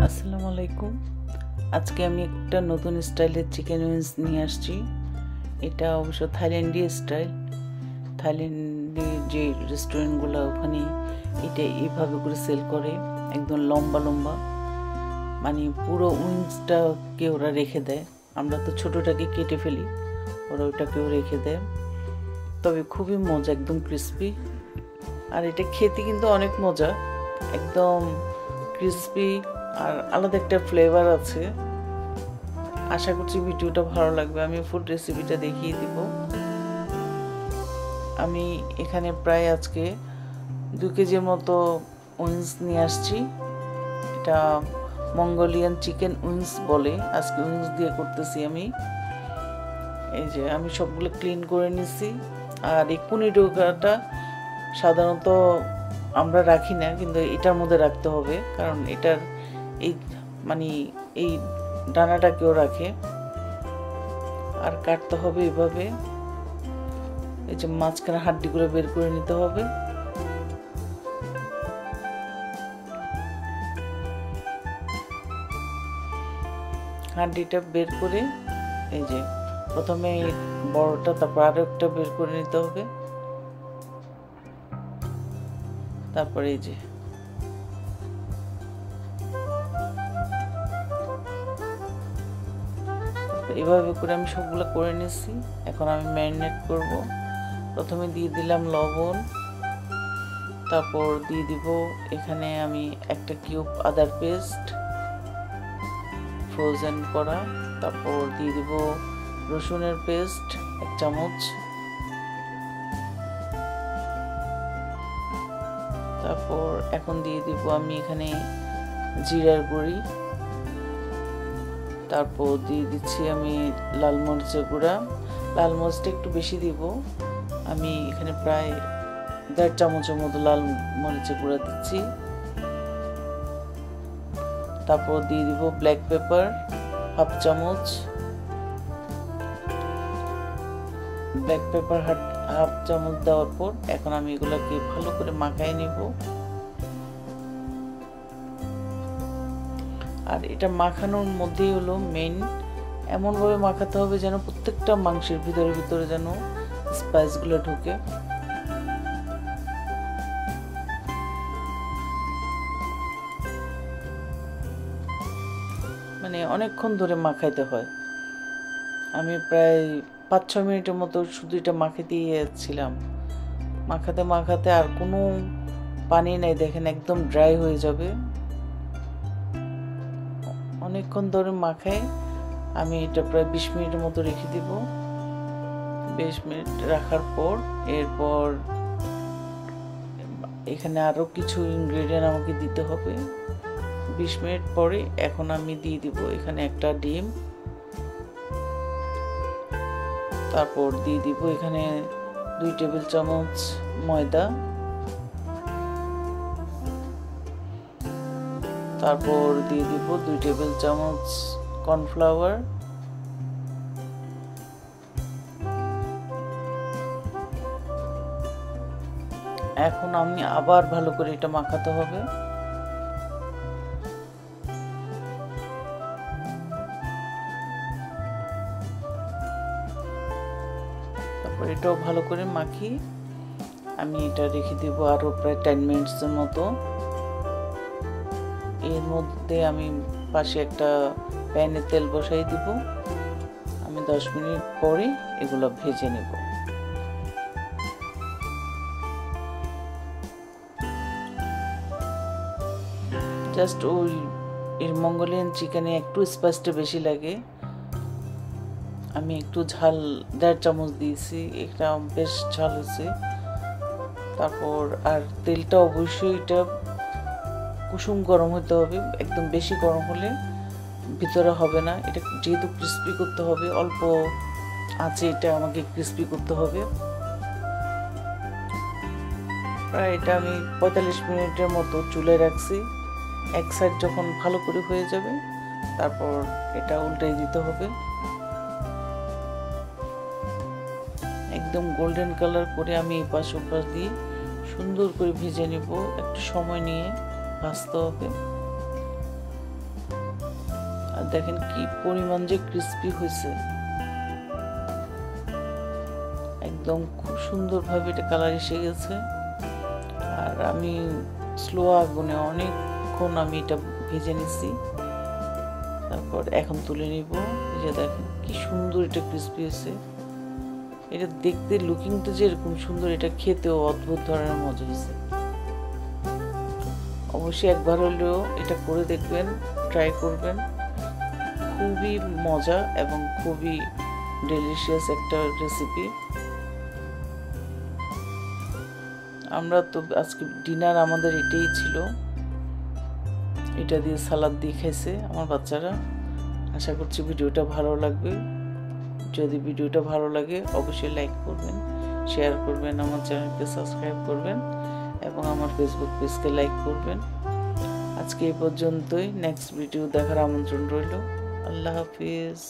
আসসালামু আলাইকুম। আজকে আমি একটা নতুন স্টাইলের চিকেন উইংস নিয়ে আসছি। এটা অবশ্য থাইল্যান্ডীয় স্টাইল। থাইল্যান্ডের যে রেস্টুরেন্টগুলো ওখানে এটা এইভাবে করে সেল করে, একদম লম্বা লম্বা, মানে পুরো উইংসটাকে ওরা রেখে দেয়। আমরা তো ছোটোটাকে কেটে ফেলি, ওরা ওটাকেও রেখে দেয়। তবে খুবই মজা, একদম ক্রিস্পি। আর এটা খেতে কিন্তু অনেক মজা, একদম ক্রিস্পি আর আলাদা একটা ফ্লেভার আছে। আশা করছি ভিডিওটা ভালো লাগবে। আমি ফুল রেসিপিটা দেখিয়ে দিব। আমি এখানে প্রায় আজকে 2 কেজির মতো উইংস নিয়ে আসছি। এটা মঙ্গোলিয়ান চিকেন উইংস বলে। আজকে উইংস দিয়ে করতেছি আমি। এই যে আমি সবগুলো ক্লিন করে নিছি। আর এই কুনিডোকাটা সাধারণত আমরা রাখি না, কিন্তু এটার মধ্যে রাখতে হবে, কারণ এটার এই মানে এই ডানাটাকেও রাখে। আর কাটতে হবে এভাবে। এই যে মাঝখানে হাড্ডিগুলো বের করে নিতে হবে। হাড্ডিটা বের করে এই যে প্রথমে বড়টা, তারপর আরো একটা বের করে নিতে হবে। তারপরে এই যে এভাবে করে আমি সবগুলো করে নিয়েছি। এখন আমি ম্যারিনেট করব। প্রথমে দিয়ে দিলাম লবণ, তারপর দিয়ে দিব এখানে আমি একটা কিউব আদার পেস্ট ফ্রোজেন করা, তারপর দিয়ে দিব রসুনের পেস্ট 1 চামচ, তারপর এখন দিয়ে দিব আমি এখানে জিরার গুঁড়ি, তারপর দিয়ে দিচ্ছি আমি লাল মরিচের গুঁড়া। লাল মরিচটা একটু বেশি দিব, আমি এখানে প্রায় 1.5 চামচের মতো লাল মরিচের গুঁড়া দিচ্ছি। তারপর দিয়ে দিব ব্ল্যাক পেপার 1/2 চামচ, ব্ল্যাক পেপার 1/2 চামচ দেওয়ার পর এখন আমি এগুলোকে ভালো করে মাখায় নিব। আর এটা মাখানোর মধ্যেই হলো মেইন, এমনভাবে মাখাতে হবে যেন প্রত্যেকটা মাংসের ভিতরে ভিতরে যেন স্পাইসগুলো ঢুকে। মানে অনেকক্ষণ ধরে মাখাইতে হয়। আমি প্রায় 5-6 মিনিটের মতো শুধু এটা মাখিয়ে যাচ্ছিলাম। মাখাতে মাখাতে আর কোনো পানি নেই, দেখেন একদম ড্রাই হয়ে যাবে। অনেকক্ষণ ধরে মাখাই আমি এটা প্রায় 20 মিনিটের মতো রেখে দিব। 20 মিনিট রাখার পর এরপর এখানে আরো কিছু ইনগ্রেডিয়েন্ট আমাকে দিতে হবে। 20 মিনিট পরে এখন আমি দিয়ে দিব এখানে একটা ডিম, তারপর দিয়ে দিব এখানে 2 টেবিল চামচ ময়দা, তারপর দিয়ে দিব 2 টেবিল চামচ কর্নফ্লাওয়ার, এখন আমি আবার ভালো করে এটা মাখাতে হবে। তারপর এটাও ভালো করে মাখি আমি এটা রেখে দিব আরো প্রায় 10 মিনিটের মতো। এর মধ্যে আমি পাশে একটা প্যানে তেল বসাই দিব। আমি 10 মিনিট পরে এগুলো ভেজে নেব। জাস্ট ওই এর মঙ্গোলিয়ান চিকেনে একটু স্পাইসটা বেশি লাগে। আমি একটু ঝাল 1.5 চামচ দিয়েছি, এটা বেশ ঝাল হয়েছে। তারপর আর তেলটা অবশ্যই এটা কুসুম গরম হতে হবে, একদম বেশি গরম হলে ভিতরে হবে না। এটা যেহেতু ক্রিস্পি করতে হবে, অল্প আঁচে এটা আমাকে ক্রিস্পি করতে হবে। প্রায় এটা আমি 45 মিনিটের মতো চুলায় রাখছি। এক সাইড যখন ভালো করে হয়ে যাবে তারপর এটা উল্টাই দিতে হবে। একদম গোল্ডেন কালার করে আমি এই পাশ ওপাশ দিয়ে সুন্দর করে ভেজে নেব। একটু সময় নিয়ে ভাজতে হবে। আর দেখেন কি পরিমাণ যে ক্রিস্পি হয়েছে, একদম খুব সুন্দরভাবে এটা কালার এসে গেছে। আর আমি স্লো আগুনে অনেকক্ষণ আমি এটা ভেজে নিছি, তারপর এখন তুলে নিব। এই যে দেখেন কি সুন্দর এটা ক্রিস্পি হয়েছে। এটা দেখতে লুকিংটা যেরকম সুন্দর, এটা খেতেও অদ্ভুত ধরনের মজা হয়েছে। অবশ্যই একবার হলেও এটা করে দেখবেন, ট্রাই করবেন। খুবই মজা এবং খুবই ডেলিশিয়াস একটা রেসিপি। আমরা তো আজকে ডিনার আমাদের এটাই ছিল, এটা দিয়ে সালাদ দিয়ে খাইছে আমার বাচ্চারা। আশা করছি ভিডিওটা ভালো লাগবে। যদি ভিডিওটা ভালো লাগে অবশ্যই লাইক করবেন, শেয়ার করবেন, আমার চ্যানেলকে সাবস্ক্রাইব করবেন এবং আমার ফেসবুক পেজকে লাইক করবেন। আজকে এই পর্যন্তই। নেক্সট ভিডিও দেখার আমন্ত্রণ রইল। আল্লাহ হাফিজ।